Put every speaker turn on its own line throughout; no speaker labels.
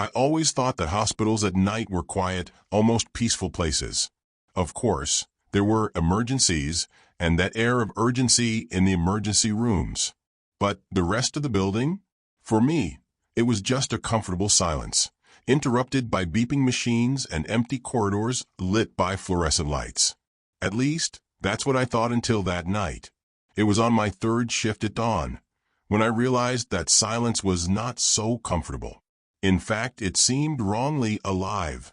I always thought that hospitals at night were quiet, almost peaceful places. Of course, there were emergencies and that air of urgency in the emergency rooms. But the rest of the building? For me, it was just a comfortable silence, interrupted by beeping machines and empty corridors lit by fluorescent lights. At least, that's what I thought until that night. It was on my third shift at dawn, when I realized that silence was not so comfortable. In fact, it seemed wrongly alive.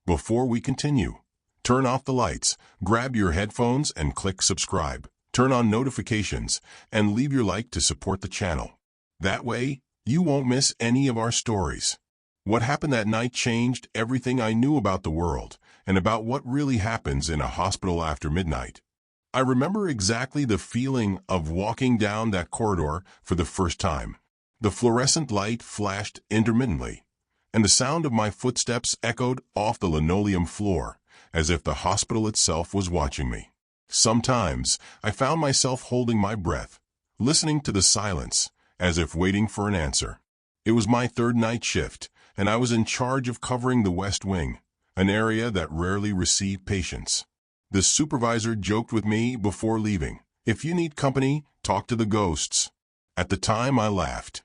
Before we continue, turn off the lights, grab your headphones and click subscribe. Turn on notifications and leave your like to support the channel. That way, you won't miss any of our stories. What happened that night changed everything I knew about the world and about what really happens in a hospital after midnight. I remember exactly the feeling of walking down that corridor for the first time. The fluorescent light flashed intermittently, and the sound of my footsteps echoed off the linoleum floor, as if the hospital itself was watching me. Sometimes, I found myself holding my breath, listening to the silence, as if waiting for an answer. It was my third night shift, and I was in charge of covering the West Wing, an area that rarely received patients. The supervisor joked with me before leaving, "If you need company, talk to the ghosts." At the time, I laughed.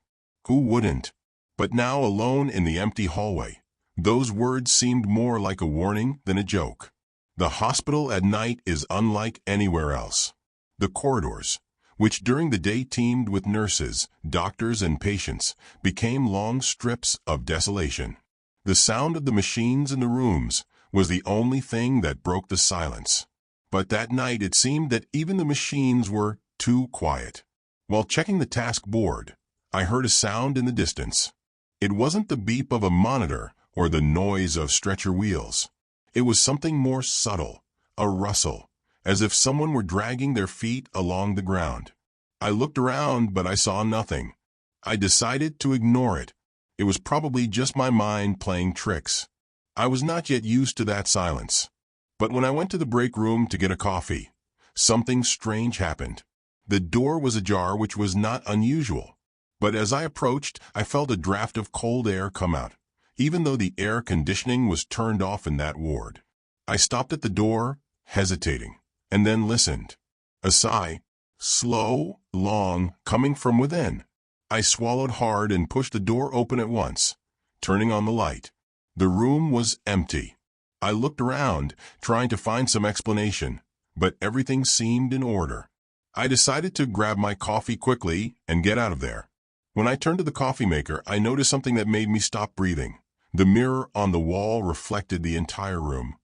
Who wouldn't? But now, alone in the empty hallway, those words seemed more like a warning than a joke. The hospital at night is unlike anywhere else. The corridors, which during the day teemed with nurses, doctors, and patients, became long strips of desolation. The sound of the machines in the rooms was the only thing that broke the silence. But that night it seemed that even the machines were too quiet. While checking the task board, I heard a sound in the distance. It wasn't the beep of a monitor or the noise of stretcher wheels. It was something more subtle, a rustle, as if someone were dragging their feet along the ground. I looked around, but I saw nothing. I decided to ignore it. It was probably just my mind playing tricks. I was not yet used to that silence. But when I went to the break room to get a coffee, something strange happened. The door was ajar, which was not unusual. But as I approached, I felt a draft of cold air come out, even though the air conditioning was turned off in that ward. I stopped at the door, hesitating, and then listened. A sigh, slow, long, coming from within. I swallowed hard and pushed the door open at once, turning on the light. The room was empty. I looked around, trying to find some explanation, but everything seemed in order. I decided to grab my coffee quickly and get out of there. When I turned to the coffee maker, I noticed something that made me stop breathing. The mirror on the wall reflected the entire room,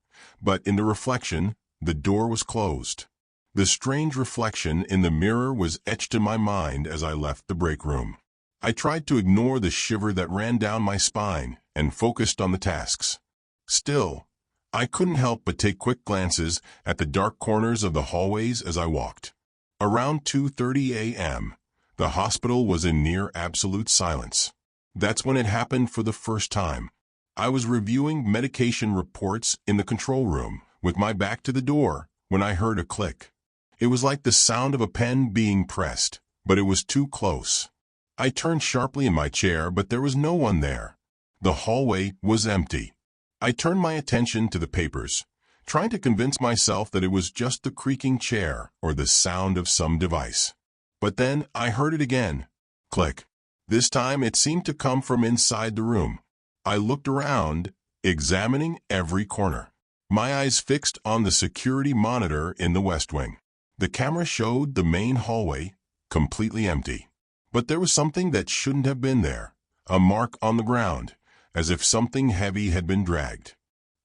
but in the reflection, the door was closed. The strange reflection in the mirror was etched in my mind as I left the break room. I tried to ignore the shiver that ran down my spine and focused on the tasks. Still, I couldn't help but take quick glances at the dark corners of the hallways as I walked. Around 2:30 a.m., the hospital was in near absolute silence. That's when it happened for the first time. I was reviewing medication reports in the control room, with my back to the door, when I heard a click. It was like the sound of a pen being pressed, but it was too close. I turned sharply in my chair, but there was no one there. The hallway was empty. I turned my attention to the papers, trying to convince myself that it was just the creaking chair or the sound of some device. But then I heard it again. Click. This time it seemed to come from inside the room. I looked around, examining every corner, my eyes fixed on the security monitor in the West Wing. The camera showed the main hallway completely empty. But there was something that shouldn't have been there, a mark on the ground, as if something heavy had been dragged.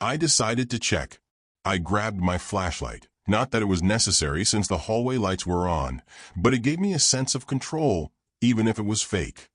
I decided to check. I grabbed my flashlight. Not that it was necessary since the hallway lights were on, but it gave me a sense of control, even if it was fake.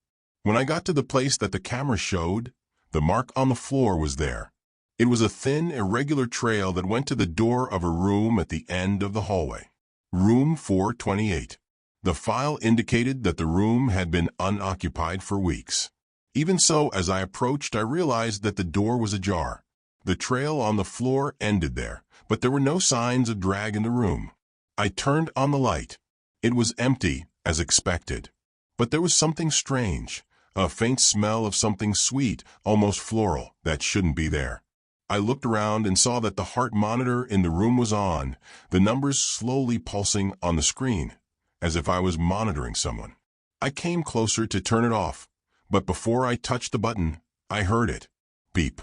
When I got to the place that the camera showed, the mark on the floor was there. It was a thin, irregular trail that went to the door of a room at the end of the hallway. Room 428. The file indicated that the room had been unoccupied for weeks. Even so, as I approached, I realized that the door was ajar. The trail on the floor ended there, but there were no signs of drag in the room. I turned on the light. It was empty, as expected. But there was something strange, A faint smell of something sweet, almost floral, that shouldn't be there. I looked around and saw that the heart monitor in the room was on, the numbers slowly pulsing on the screen, as if I was monitoring someone. I came closer to turn it off, but before I touched the button, I heard it. Beep.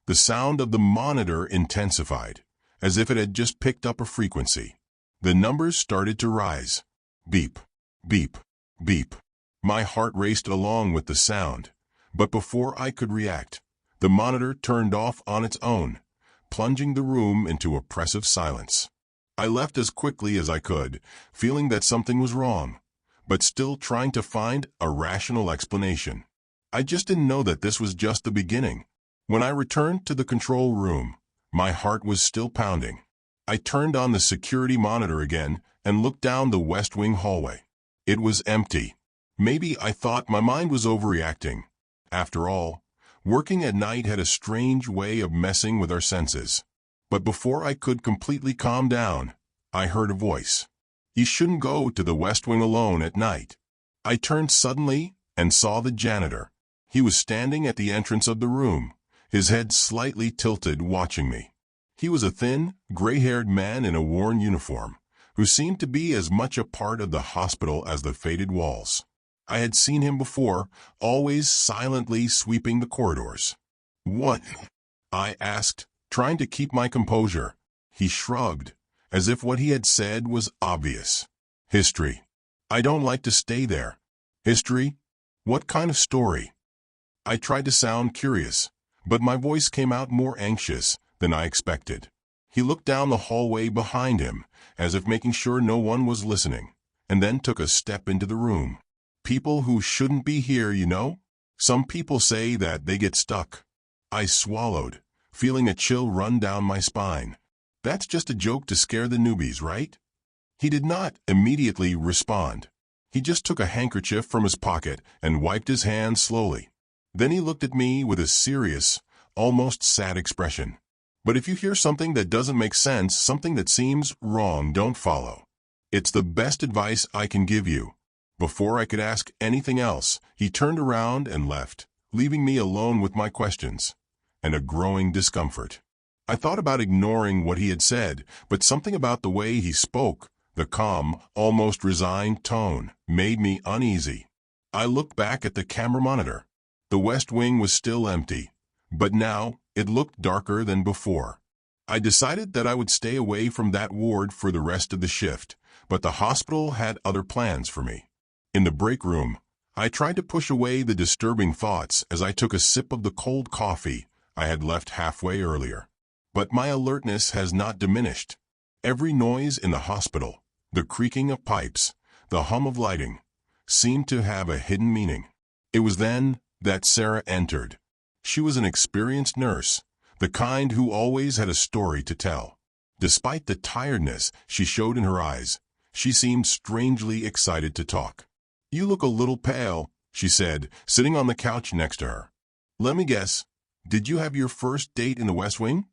The sound of the monitor intensified, as if it had just picked up a frequency. The numbers started to rise. Beep, beep, beep. My heart raced along with the sound, but before I could react, the monitor turned off on its own, plunging the room into oppressive silence. I left as quickly as I could, feeling that something was wrong, but still trying to find a rational explanation. I just didn't know that this was just the beginning. When I returned to the control room, my heart was still pounding. I turned on the security monitor again and looked down the West Wing hallway. It was empty. Maybe I thought my mind was overreacting. After all, working at night had a strange way of messing with our senses. But before I could completely calm down, I heard a voice. You shouldn't go to the West Wing alone at night. I turned suddenly and saw the janitor. He was standing at the entrance of the room, his head slightly tilted, watching me. He was a thin, gray-haired man in a worn uniform, who seemed to be as much a part of the hospital as the faded walls. I had seen him before, always silently sweeping the corridors. "What?" I asked, trying to keep my composure. He shrugged, as if what he had said was obvious. "History. I don't like to stay there." "History? What kind of story?" I tried to sound curious, but my voice came out more anxious than I expected. He looked down the hallway behind him, as if making sure no one was listening, and then took a step into the room. "People who shouldn't be here, you know? Some people say that they get stuck." I swallowed, feeling a chill run down my spine. "That's just a joke to scare the newbies, right?" He did not immediately respond. He just took a handkerchief from his pocket and wiped his hands slowly. Then he looked at me with a serious, almost sad expression. "But if you hear something that doesn't make sense, something that seems wrong, don't follow. It's the best advice I can give you." Before I could ask anything else, he turned around and left, leaving me alone with my questions and a growing discomfort. I thought about ignoring what he had said, but something about the way he spoke, the calm, almost resigned tone, made me uneasy. I looked back at the camera monitor. The West Wing was still empty, but now it looked darker than before. I decided that I would stay away from that ward for the rest of the shift, but the hospital had other plans for me. In the break room, I tried to push away the disturbing thoughts as I took a sip of the cold coffee I had left halfway earlier. But my alertness has not diminished. Every noise in the hospital, the creaking of pipes, the hum of lighting, seemed to have a hidden meaning. It was then that Sarah entered. She was an experienced nurse, the kind who always had a story to tell. Despite the tiredness she showed in her eyes, she seemed strangely excited to talk. "You look a little pale," she said, sitting on the couch next to her. "Let me guess, did you have your first date in the West Wing?"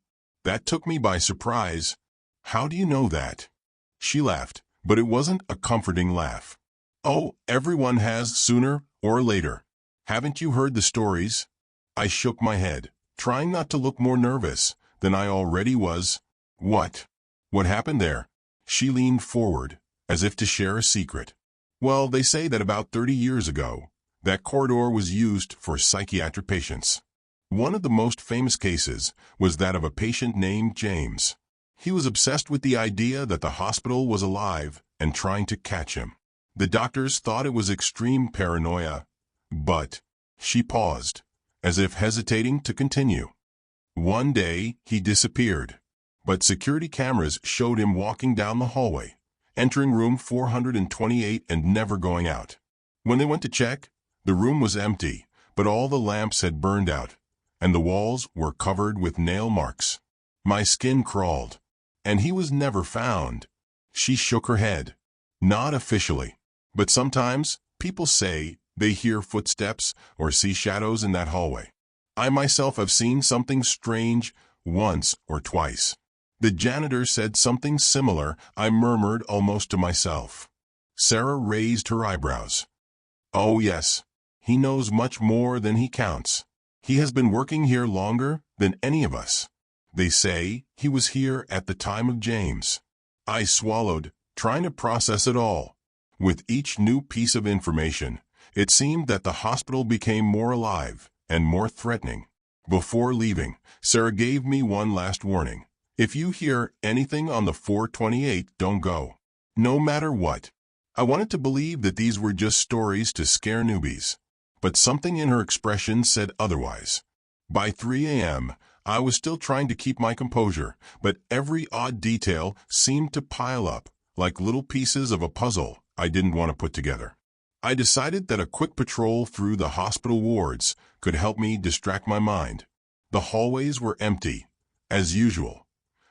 That took me by surprise. "How do you know that?" She laughed, but it wasn't a comforting laugh. "Oh, everyone has sooner or later. Haven't you heard the stories?" I shook my head, trying not to look more nervous than I already was. "What? What happened there?" She leaned forward, as if to share a secret. "Well, they say that about 30 years ago, that corridor was used for psychiatric patients. One of the most famous cases was that of a patient named James. He was obsessed with the idea that the hospital was alive and trying to catch him. The doctors thought it was extreme paranoia, but..." She paused, as if hesitating to continue. "One day, he disappeared, but security cameras showed him walking down the hallway, entering room 428 and never going out. When they went to check, the room was empty, but all the lamps had burned out, and the walls were covered with nail marks. My skin crawled, and he was never found." She shook her head. "Not officially, but sometimes people say they hear footsteps or see shadows in that hallway. I myself have seen something strange once or twice." The janitor said something similar, I murmured almost to myself. Sarah raised her eyebrows. "Oh yes, He knows much more than he counts. He has been working here longer than any of us. They say he was here at the time of James. I swallowed, trying to process it all. With each new piece of information, it seemed that the hospital became more alive and more threatening. Before leaving, Sarah gave me one last warning. If you hear anything on the 428, don't go. No matter what. I wanted to believe that these were just stories to scare newbies. But something in her expression said otherwise. By 3 a.m., I was still trying to keep my composure, but every odd detail seemed to pile up, like little pieces of a puzzle I didn't want to put together. I decided that a quick patrol through the hospital wards could help me distract my mind. The hallways were empty, as usual,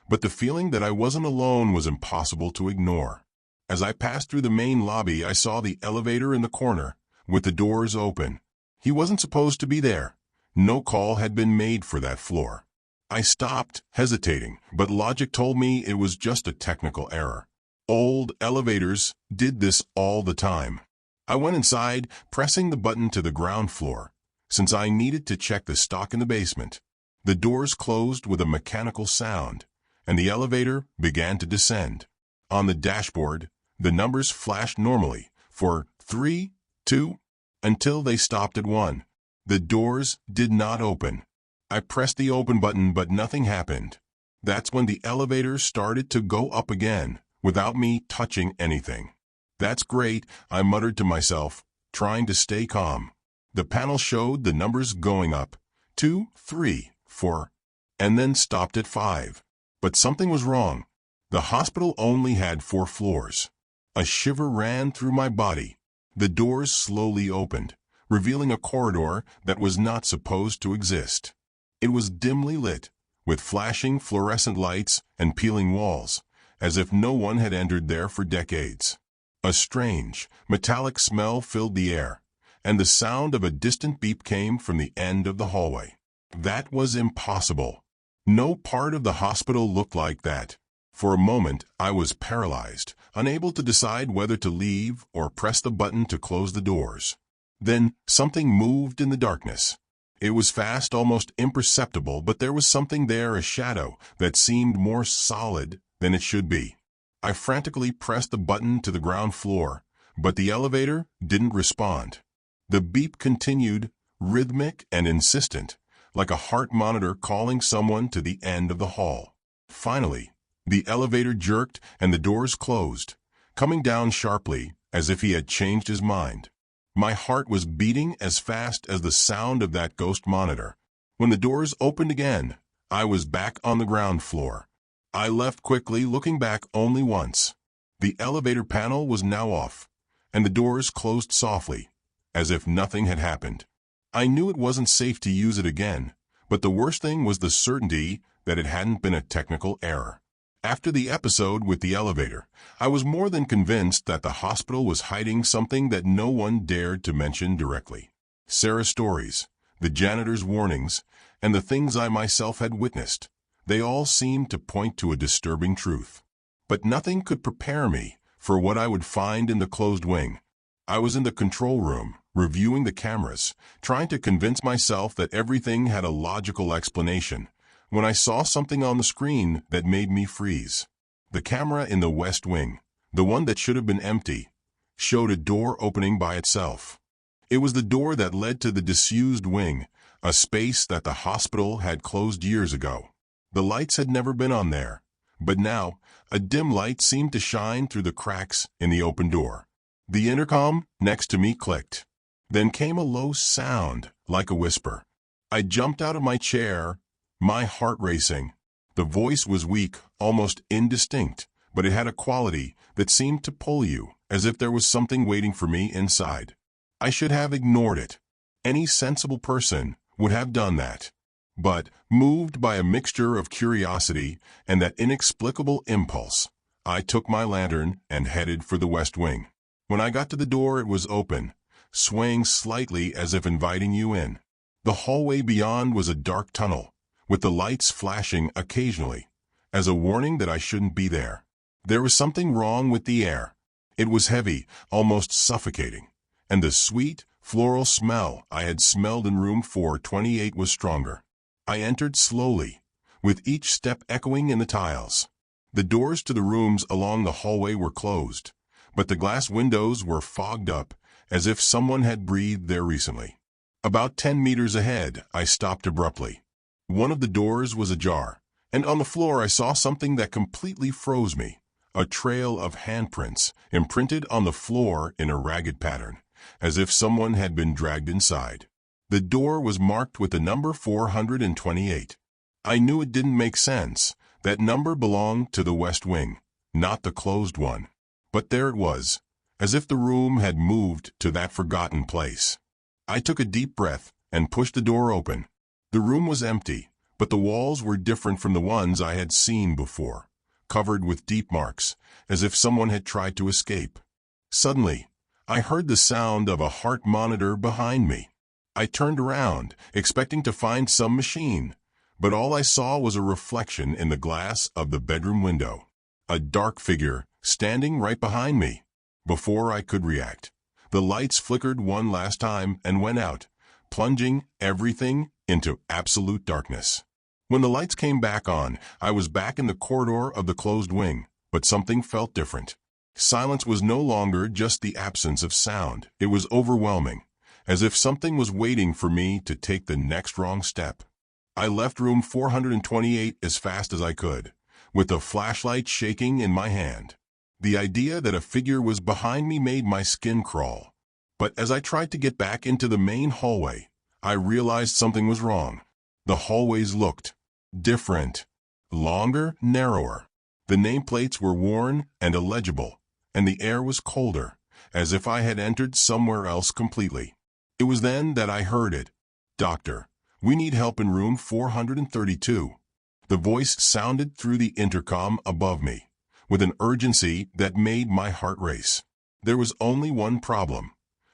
but the feeling that I wasn't alone was impossible to ignore. As I passed through the main lobby, I saw the elevator in the corner, with the doors open. He wasn't supposed to be there. No call had been made for that floor. I stopped, hesitating, but logic told me it was just a technical error. Old elevators did this all the time. I went inside, pressing the button to the ground floor, since I needed to check the stock in the basement. The doors closed with a mechanical sound, and the elevator began to descend. On the dashboard, the numbers flashed normally for 3, 2, until they stopped at 1. The doors did not open. I pressed the open button, but nothing happened. That's when the elevator started to go up again, without me touching anything. That's great, I muttered to myself, trying to stay calm. The panel showed the numbers going up, 2, 3, 4, and then stopped at 5. But something was wrong. The hospital only had 4 floors. A shiver ran through my body. The doors slowly opened, revealing a corridor that was not supposed to exist. It was dimly lit, with flashing fluorescent lights and peeling walls, as if no one had entered there for decades. A strange, metallic smell filled the air, and the sound of a distant beep came from the end of the hallway. That was impossible. No part of the hospital looked like that. For a moment, I was paralyzed, unable to decide whether to leave or press the button to close the doors. Then, something moved in the darkness. It was fast, almost imperceptible, but there was something there, a shadow, that seemed more solid than it should be. I frantically pressed the button to the ground floor, but the elevator didn't respond. The beep continued, rhythmic and insistent, like a heart monitor calling someone to the end of the hall. Finally, the elevator jerked and the doors closed, coming down sharply as if he had changed his mind. My heart was beating as fast as the sound of that ghost monitor. When the doors opened again, I was back on the ground floor. I left quickly, looking back only once. The elevator panel was now off, and the doors closed softly, as if nothing had happened. I knew it wasn't safe to use it again, but the worst thing was the certainty that it hadn't been a technical error. After the episode with the elevator, I was more than convinced that the hospital was hiding something that no one dared to mention directly. Sarah's stories, the janitor's warnings, and the things I myself had witnessed, they all seemed to point to a disturbing truth. But nothing could prepare me for what I would find in the closed wing. I was in the control room, reviewing the cameras, trying to convince myself that everything had a logical explanation, when I saw something on the screen that made me freeze. The camera in the west wing, the one that should have been empty, showed a door opening by itself. It was the door that led to the disused wing, a space that the hospital had closed years ago. The lights had never been on there, but now a dim light seemed to shine through the cracks in the open door. The intercom next to me clicked. Then came a low sound, like a whisper. I jumped out of my chair, my heart racing. The voice was weak, almost indistinct, but it had a quality that seemed to pull you, as if there was something waiting for me inside. I should have ignored it. Any sensible person would have done that. But, moved by a mixture of curiosity and that inexplicable impulse, I took my lantern and headed for the west wing. When I got to the door, it was open, swaying slightly as if inviting you in. The hallway beyond was a dark tunnel, with the lights flashing occasionally, as a warning that I shouldn't be there. There was something wrong with the air. It was heavy, almost suffocating, and the sweet, Floral smell I had smelled in room 428 was stronger. I entered slowly, with each step echoing in the tiles. The doors to the rooms along the hallway were closed, but the glass windows were fogged up as if someone had breathed there recently. About 10 meters ahead, I stopped abruptly. One of the doors was ajar, and on the floor I saw something that completely froze me. A trail of handprints imprinted on the floor in a ragged pattern, as if someone had been dragged inside. The door was marked with the number 428. I knew it didn't make sense. That number belonged to the west wing, not the closed one. But there it was, as if the room had moved to that forgotten place. I took a deep breath and pushed the door open. The room was empty, but the walls were different from the ones I had seen before, covered with deep marks, as if someone had tried to escape. Suddenly, I heard the sound of a heart monitor behind me. I turned around, expecting to find some machine, but all I saw was a reflection in the glass of the bedroom window. A dark figure standing right behind me. Before I could react, the lights flickered one last time and went out, plunging everything into absolute darkness. When the lights came back on, I was back in the corridor of the closed wing, but something felt different. Silence was no longer just the absence of sound. It was overwhelming, as if something was waiting for me to take the next wrong step. I left room 428 as fast as I could, with the flashlight shaking in my hand. The idea that a figure was behind me made my skin crawl. But as I tried to get back into the main hallway, I realized something was wrong. The hallways looked different, longer, narrower. The nameplates were worn and illegible, and the air was colder, as if I had entered somewhere else completely. It was then that I heard it. "Doctor, we need help in room 432. The voice sounded through the intercom above me, with an urgency that made my heart race. There was only one problem.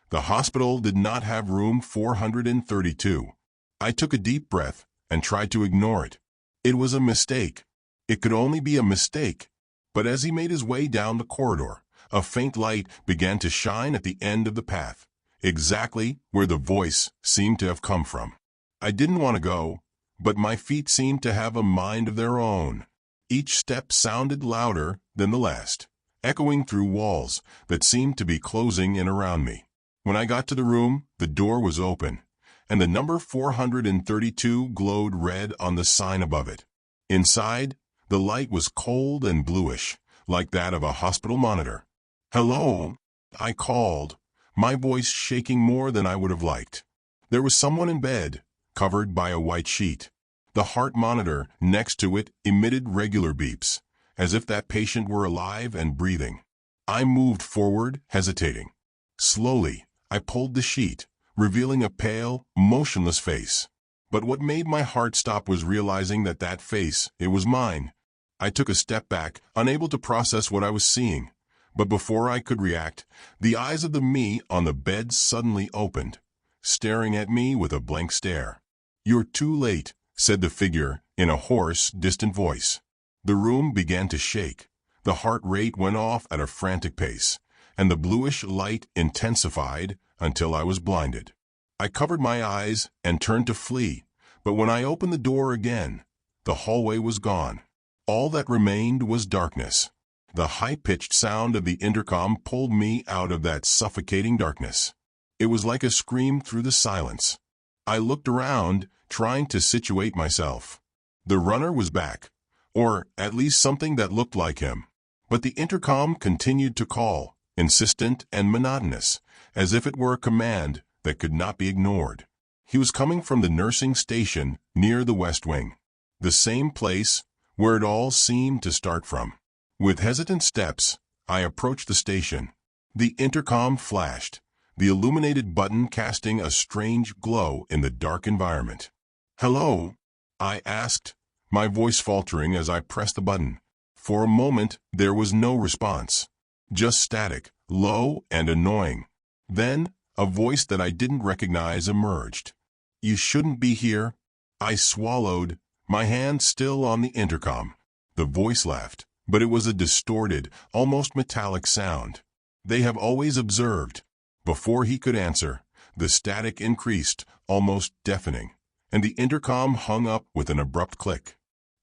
The hospital did not have room 432. I took a deep breath and tried to ignore it. It was a mistake. It could only be a mistake. But as he made his way down the corridor, a faint light began to shine at the end of the path, exactly where the voice seemed to have come from. I didn't want to go, but my feet seemed to have a mind of their own. Each step sounded louder than the last, echoing through walls that seemed to be closing in around me. When I got to the room, the door was open, and the number 432 glowed red on the sign above it. Inside, the light was cold and bluish, like that of a hospital monitor. "Hello," I called, my voice shaking more than I would have liked. There was someone in bed, covered by a white sheet. The heart monitor next to it emitted regular beeps, as if that patient were alive and breathing. I moved forward, hesitating. Slowly, I pulled the sheet, revealing a pale, motionless face. But what made my heart stop was realizing that face, it was mine. I took a step back, unable to process what I was seeing. But before I could react, the eyes of the me on the bed suddenly opened, staring at me with a blank stare. "You're too late," said the figure in a hoarse, distant voice. The room began to shake. The heart rate went off at a frantic pace, and the bluish light intensified until I was blinded. I covered my eyes and turned to flee, but when I opened the door again, the hallway was gone. All that remained was darkness. The high-pitched sound of the intercom pulled me out of that suffocating darkness. It was like a scream through the silence. I looked around, trying to situate myself. The runner was back, or at least something that looked like him. But the intercom continued to call, insistent and monotonous, as if it were a command that could not be ignored. He was coming from the nursing station near the West Wing, the same place where it all seemed to start from. With hesitant steps, I approached the station. The intercom flashed, the illuminated button casting a strange glow in the dark environment. "Hello?" I asked, my voice faltering as I pressed the button. For a moment, there was no response. Just static, low and annoying. Then, a voice that I didn't recognize emerged. "You shouldn't be here." I swallowed, my hand still on the intercom. The voice laughed, but it was a distorted, almost metallic sound. "They have always observed." Before he could answer, The static increased, almost deafening, and the intercom hung up with an abrupt click.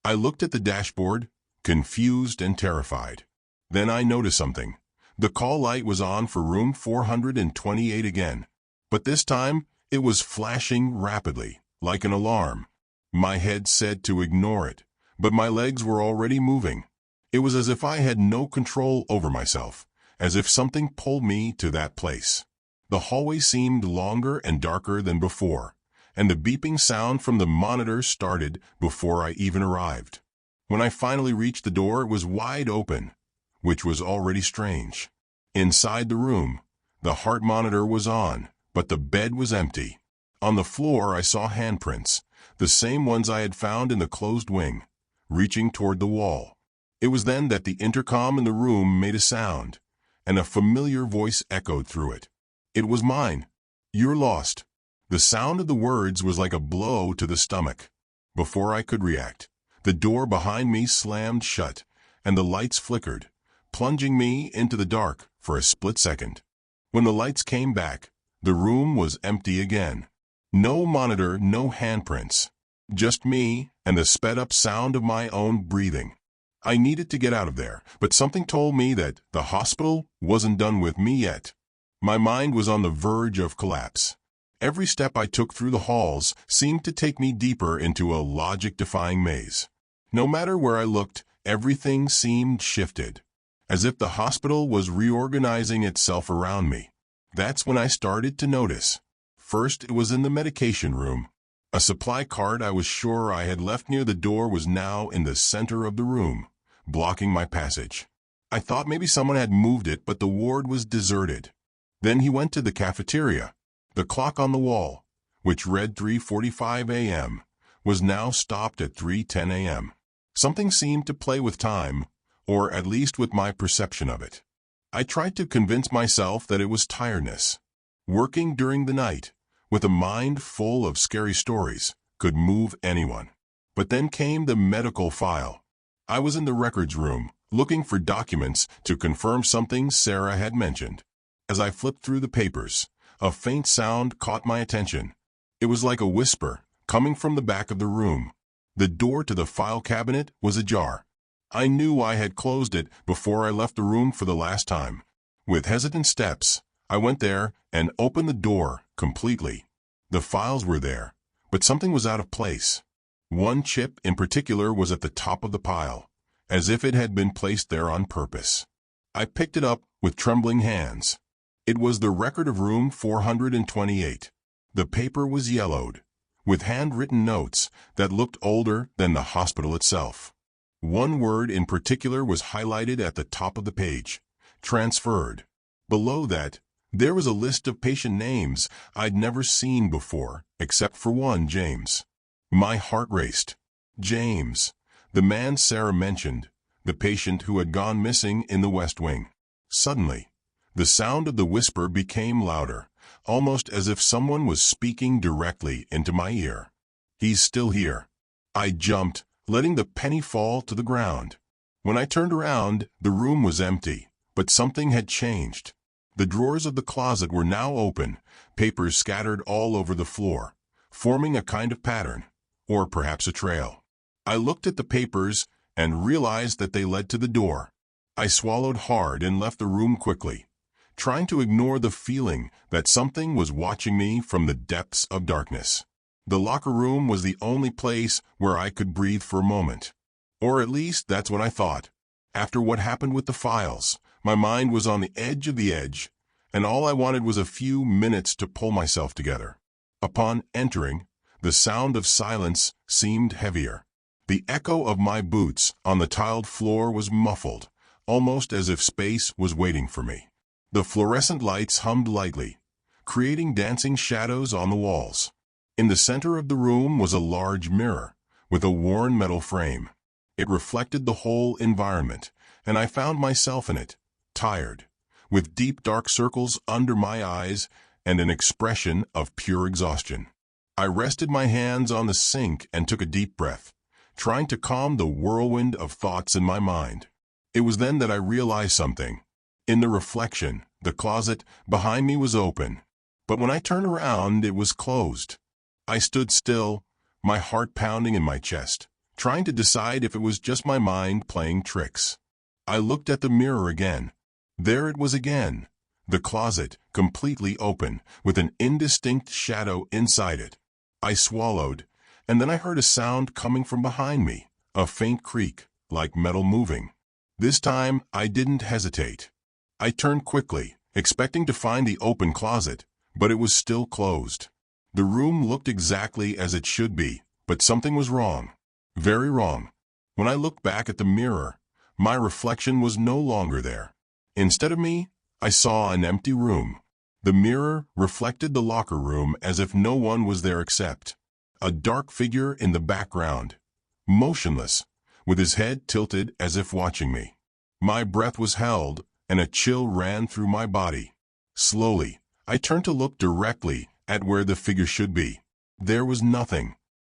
I looked at the dashboard, confused and terrified. Then I noticed something. The call light was on for room 428 again, but this time it was flashing rapidly, like an alarm. My head said to ignore it, but my legs were already moving. It was as if I had no control over myself, as if something pulled me to that place. The hallway seemed longer and darker than before, and the beeping sound from the monitor started before I even arrived. When I finally reached the door, it was wide open, which was already strange. Inside the room, the heart monitor was on, but the bed was empty. On the floor I saw handprints, the same ones I had found in the closed wing, reaching toward the wall. It was then that the intercom in the room made a sound, and a familiar voice echoed through it. It was mine. "You're lost." The sound of the words was like a blow to the stomach. Before I could react, the door behind me slammed shut, and the lights flickered, plunging me into the dark for a split second. When the lights came back, the room was empty again. No monitor, no handprints. Just me and the sped-up sound of my own breathing. I needed to get out of there, but something told me that the hospital wasn't done with me yet. My mind was on the verge of collapse. Every step I took through the halls seemed to take me deeper into a logic-defying maze. No matter where I looked, everything seemed shifted, as if the hospital was reorganizing itself around me. That's when I started to notice. First, it was in the medication room. A supply cart I was sure I had left near the door was now in the center of the room, blocking my passage. I thought maybe someone had moved it, but the ward was deserted. Then he went to the cafeteria. The clock on the wall, which read 3:45 a.m., was now stopped at 3:10 a.m. Something seemed to play with time, or at least with my perception of it. I tried to convince myself that it was tiredness. Working during the night, with a mind full of scary stories, could move anyone. But then came the medical file. I was in the records room, looking for documents to confirm something Sarah had mentioned. As I flipped through the papers, a faint sound caught my attention. It was like a whisper, coming from the back of the room. The door to the file cabinet was ajar. I knew I had closed it before I left the room for the last time. With hesitant steps, I went there and opened the door completely. The files were there, but something was out of place. One chip in particular was at the top of the pile, as if it had been placed there on purpose. I picked it up with trembling hands. It was the record of room 428. The paper was yellowed, with handwritten notes that looked older than the hospital itself. One word in particular was highlighted at the top of the page: transferred. Below that, there was a list of patient names I'd never seen before, except for one, James. My heart raced. James, the man Sarah mentioned, the patient who had gone missing in the West Wing. Suddenly, the sound of the whisper became louder, almost as if someone was speaking directly into my ear. "He's still here." I jumped, letting the penny fall to the ground. When I turned around, the room was empty, but something had changed. The drawers of the closet were now open, papers scattered all over the floor, forming a kind of pattern, or perhaps a trail. I looked at the papers and realized that they led to the door. I swallowed hard and left the room quickly, trying to ignore the feeling that something was watching me from the depths of darkness. The locker room was the only place where I could breathe for a moment. Or at least that's what I thought. After what happened with the files, my mind was on the edge, and all I wanted was a few minutes to pull myself together. Upon entering, the sound of silence seemed heavier. The echo of my boots on the tiled floor was muffled, almost as if space was waiting for me. The fluorescent lights hummed lightly, creating dancing shadows on the walls. In the center of the room was a large mirror, with a worn metal frame. It reflected the whole environment, and I found myself in it, tired, with deep dark circles under my eyes and an expression of pure exhaustion. I rested my hands on the sink and took a deep breath, trying to calm the whirlwind of thoughts in my mind. It was then that I realized something. In the reflection, the closet behind me was open, But when I turned around, it was closed. I stood still, my heart pounding in my chest, trying to decide if it was just my mind playing tricks. I looked at the mirror again. There it was again. The closet, completely open, with an indistinct shadow inside it. I swallowed, and then I heard a sound coming from behind me, a faint creak, like metal moving. This time, I didn't hesitate. I turned quickly, expecting to find the open closet, but it was still closed. The room looked exactly as it should be, but something was wrong. Very wrong. When I looked back at the mirror, my reflection was no longer there. Instead of me, I saw an empty room. The mirror reflected the locker room as if no one was there except a dark figure in the background, motionless, with his head tilted as if watching me. My breath was held, and a chill ran through my body. Slowly, I turned to look directly at where the figure should be. There was nothing.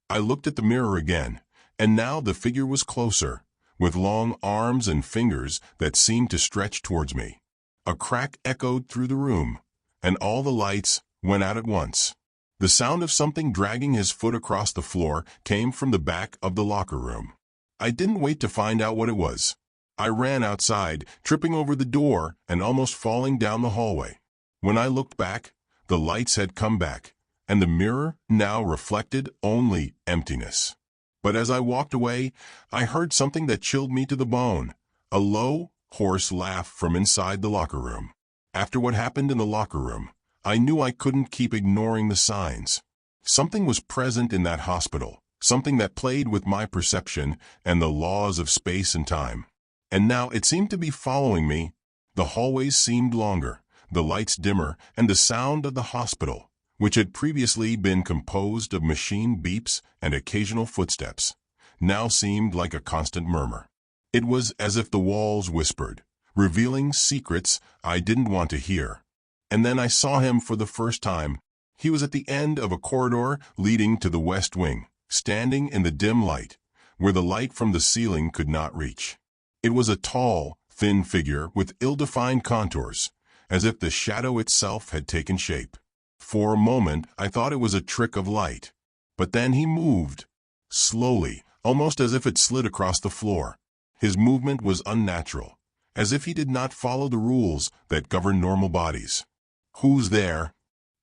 I looked at the mirror again, and now the figure was closer, with long arms and fingers that seemed to stretch towards me. A crack echoed through the room, and all the lights went out at once. The sound of something dragging his foot across the floor came from the back of the locker room. I didn't wait to find out what it was. I ran outside, tripping over the door and almost falling down the hallway. When I looked back, the lights had come back, and the mirror now reflected only emptiness. But as I walked away, I heard something that chilled me to the bone, a low, hoarse laugh from inside the locker room. After what happened in the locker room, I knew I couldn't keep ignoring the signs. Something was present in that hospital, something that played with my perception and the laws of space and time. And now it seemed to be following me. The hallways seemed longer, the lights dimmer, and the sound of the hospital, which had previously been composed of machine beeps and occasional footsteps, now seemed like a constant murmur. It was as if the walls whispered, revealing secrets I didn't want to hear. And then I saw him for the first time. He was at the end of a corridor leading to the west wing, standing in the dim light, where the light from the ceiling could not reach. It was a tall, thin figure with ill-defined contours, as if the shadow itself had taken shape. For a moment, I thought it was a trick of light. But then he moved, slowly, almost as if it slid across the floor. His movement was unnatural, as if he did not follow the rules that govern normal bodies. "Who's there?"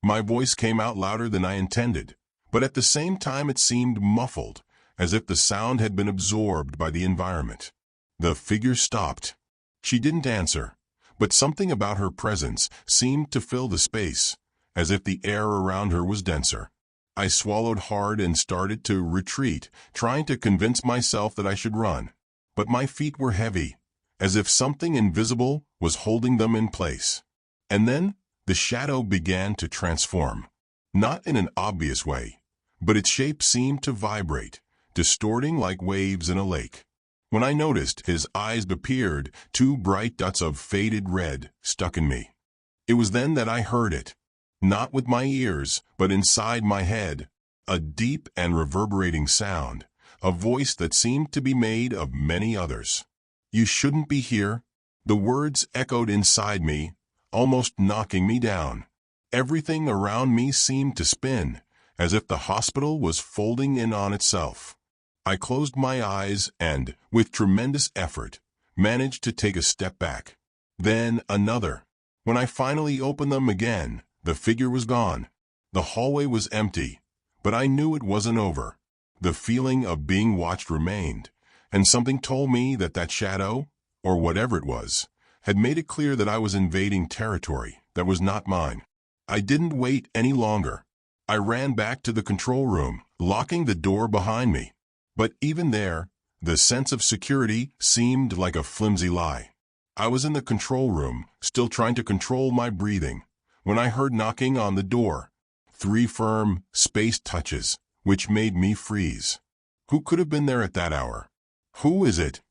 My voice came out louder than I intended, but at the same time it seemed muffled, as if the sound had been absorbed by the environment. The figure stopped. She didn't answer, but something about her presence seemed to fill the space, as if the air around her was denser. I swallowed hard and started to retreat, trying to convince myself that I should run. But my feet were heavy, as if something invisible was holding them in place. And then the shadow began to transform. Not in an obvious way, but its shape seemed to vibrate, distorting like waves in a lake. When I noticed, his eyes appeared, two bright dots of faded red stuck in me. It was then that I heard it, not with my ears, but inside my head, a deep and reverberating sound, a voice that seemed to be made of many others. "You shouldn't be here." The words echoed inside me, almost knocking me down. Everything around me seemed to spin, as if the hospital was folding in on itself. I closed my eyes and, with tremendous effort, managed to take a step back. Then another. When I finally opened them again, the figure was gone. The hallway was empty, but I knew it wasn't over. The feeling of being watched remained, and something told me that that shadow, or whatever it was, had made it clear that I was invading territory that was not mine. I didn't wait any longer. I ran back to the control room, locking the door behind me. But even there, the sense of security seemed like a flimsy lie. I was in the control room, still trying to control my breathing, when I heard knocking on the door. 3 firm, spaced touches, which made me freeze. Who could have been there at that hour? "Who is it?"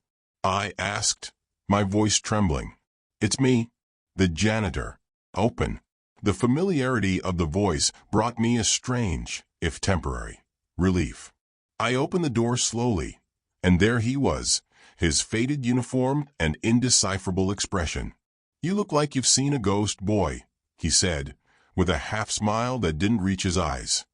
I asked, my voice trembling. "It's me, the janitor." "Open." The familiarity of the voice brought me a strange, if temporary, relief. I opened the door slowly, and there he was, his faded uniform and indecipherable expression. "You look like you've seen a ghost, boy," he said, with a half-smile that didn't reach his eyes.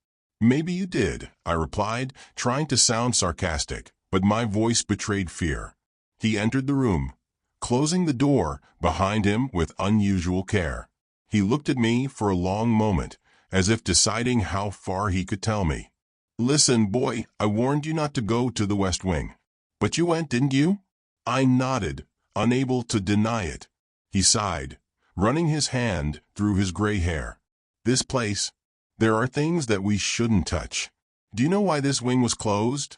"Maybe you did," I replied, trying to sound sarcastic, but my voice betrayed fear. He entered the room, closing the door behind him with unusual care. He looked at me for a long moment, as if deciding how far he could tell me. "Listen, boy, I warned you not to go to the West Wing. But you went, didn't you?" I nodded, unable to deny it. He sighed, running his hand through his gray hair. "This place, there are things that we shouldn't touch. Do you know why this wing was closed?"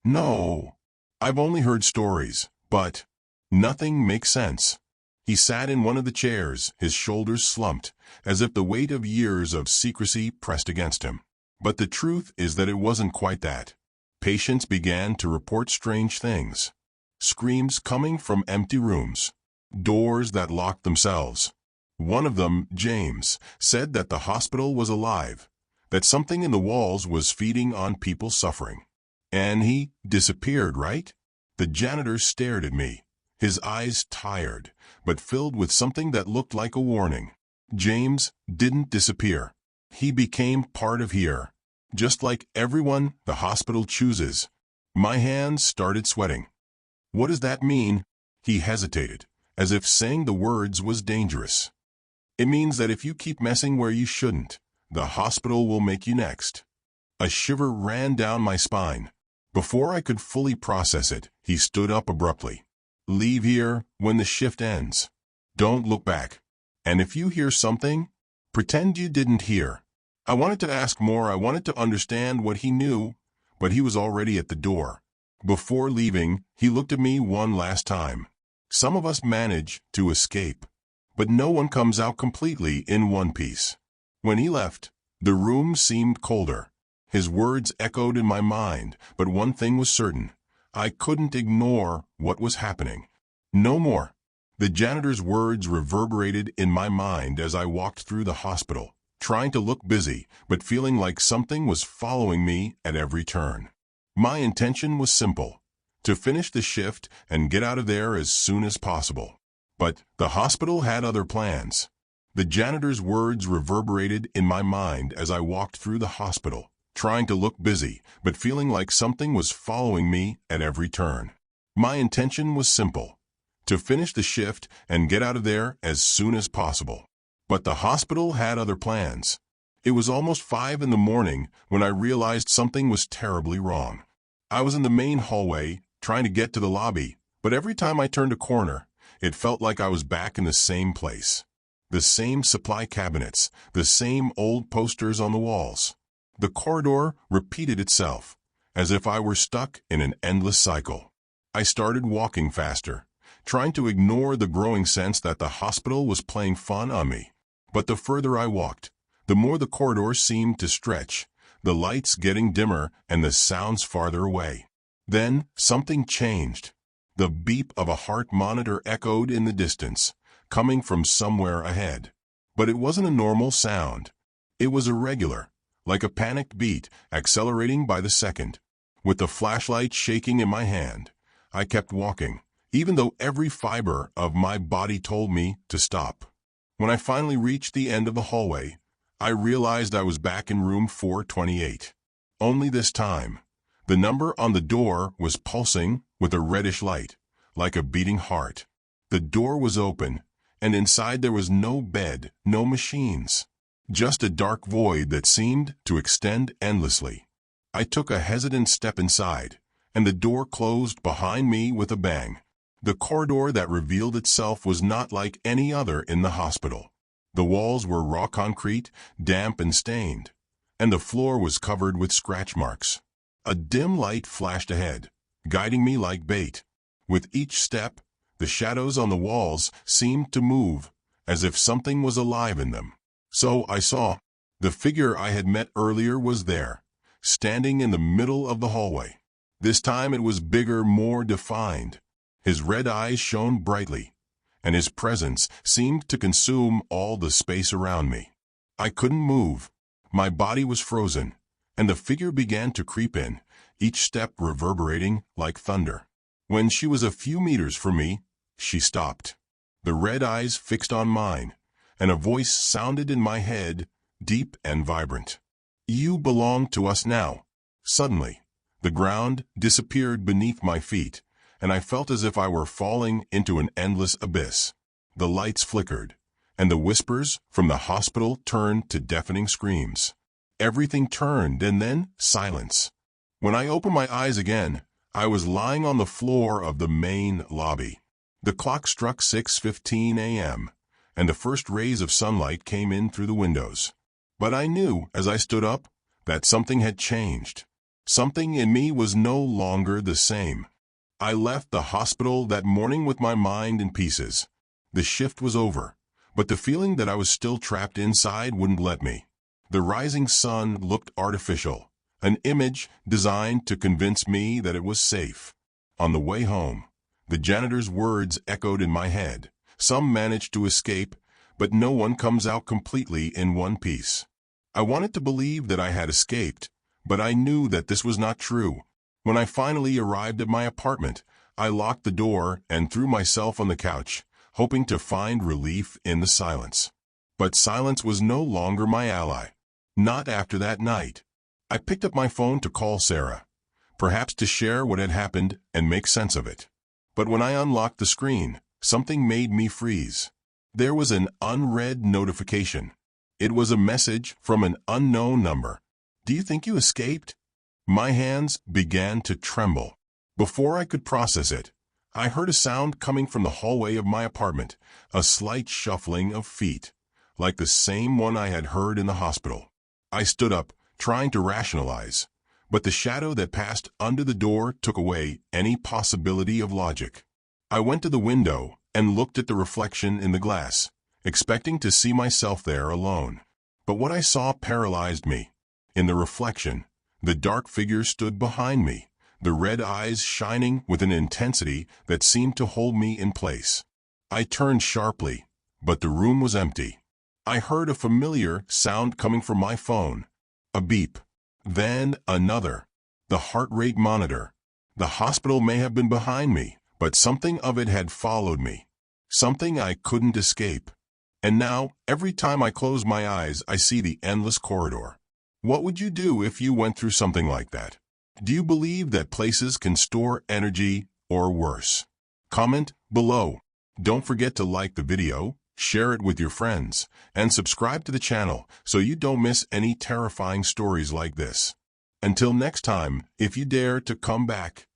"No. I've only heard stories, but nothing makes sense." He sat in one of the chairs, his shoulders slumped, as if the weight of years of secrecy pressed against him. But the truth is that it wasn't quite that. Patients began to report strange things. Screams coming from empty rooms. Doors that locked themselves. One of them, James, said that the hospital was alive, that something in the walls was feeding on people suffering. And he disappeared, right? The janitor stared at me, his eyes tired, but filled with something that looked like a warning. James didn't disappear. He became part of here, just like everyone the hospital chooses. My hands started sweating. "What does that mean?" He hesitated, as if saying the words was dangerous. "It means that if you keep messing where you shouldn't, the hospital will make you next." A shiver ran down my spine. Before I could fully process it, he stood up abruptly. "Leave here when the shift ends. Don't look back. And if you hear something, pretend you didn't hear." I wanted to ask more. I wanted to understand what he knew, but he was already at the door. Before leaving, he looked at me one last time. Some of us manage to escape, but no one comes out completely in one piece. When he left, the room seemed colder. His words echoed in my mind, but one thing was certain. I couldn't ignore what was happening. No more. The janitor's words reverberated in my mind as I walked through the hospital, trying to look busy, but feeling like something was following me at every turn. My intention was simple: to finish the shift and get out of there as soon as possible. But the hospital had other plans. The janitor's words reverberated in my mind as I walked through the hospital, trying to look busy, but feeling like something was following me at every turn. My intention was simple: to finish the shift and get out of there as soon as possible. But the hospital had other plans. It was almost 5 in the morning when I realized something was terribly wrong. I was in the main hallway, trying to get to the lobby, but every time I turned a corner, it felt like I was back in the same place. The same supply cabinets, the same old posters on the walls. The corridor repeated itself, as if I were stuck in an endless cycle. I started walking faster, trying to ignore the growing sense that the hospital was playing fun on me. But the further I walked, the more the corridor seemed to stretch, the lights getting dimmer and the sounds farther away. Then something changed. The beep of a heart monitor echoed in the distance, coming from somewhere ahead. But it wasn't a normal sound. It was irregular, like a panicked beat, accelerating by the second. With the flashlight shaking in my hand, I kept walking, even though every fiber of my body told me to stop. When I finally reached the end of the hallway, I realized I was back in room 428. Only this time, the number on the door was pulsing with a reddish light, like a beating heart. The door was open, and inside there was no bed, no machines. Just a dark void that seemed to extend endlessly. I took a hesitant step inside, and the door closed behind me with a bang. The corridor that revealed itself was not like any other in the hospital. The walls were raw concrete, damp and stained, and the floor was covered with scratch marks. A dim light flashed ahead, guiding me like bait. With each step, the shadows on the walls seemed to move, as if something was alive in them. So I saw. The figure I had met earlier was there, standing in the middle of the hallway. This time it was bigger, more defined. His red eyes shone brightly, and his presence seemed to consume all the space around me. I couldn't move. My body was frozen, and the figure began to creep in, each step reverberating like thunder. When she was a few meters from me, she stopped. The red eyes fixed on mine, and a voice sounded in my head deep and vibrant. You belong to us now. Suddenly, the ground disappeared beneath my feet, and I felt as if I were falling into an endless abyss. The lights flickered, and the whispers from the hospital turned to deafening screams. Everything turned, and then silence. When I opened my eyes again, I was lying on the floor of the main lobby. The clock struck 6:15 a.m., and the first rays of sunlight came in through the windows. But I knew, as I stood up, that something had changed. Something in me was no longer the same. I left the hospital that morning with my mind in pieces. The shift was over, but the feeling that I was still trapped inside wouldn't let me. The rising sun looked artificial, an image designed to convince me that it was safe. On the way home, the janitor's words echoed in my head. Some manage to escape, but no one comes out completely in one piece. I wanted to believe that I had escaped, but I knew that this was not true. When I finally arrived at my apartment, I locked the door and threw myself on the couch, hoping to find relief in the silence. But silence was no longer my ally. Not after that night. I picked up my phone to call Sarah, perhaps to share what had happened and make sense of it. But when I unlocked the screen, something made me freeze. There was an unread notification. It was a message from an unknown number. "Do you think you escaped?" My hands began to tremble. Before I could process it, I heard a sound coming from the hallway of my apartment, a slight shuffling of feet, like the same one I had heard in the hospital. I stood up, trying to rationalize, but the shadow that passed under the door took away any possibility of logic. I went to the window and looked at the reflection in the glass, expecting to see myself there alone. But what I saw paralyzed me. In the reflection, the dark figure stood behind me, the red eyes shining with an intensity that seemed to hold me in place. I turned sharply, but the room was empty. I heard a familiar sound coming from my phone. A beep. Then another. The heart rate monitor. The hospital may have been behind me, but something of it had followed me. Something I couldn't escape. And now, every time I close my eyes, I see the endless corridor. What would you do if you went through something like that? Do you believe that places can store energy, or worse? Comment below. Don't forget to like the video, share it with your friends, and subscribe to the channel so you don't miss any terrifying stories like this. Until next time, if you dare to come back,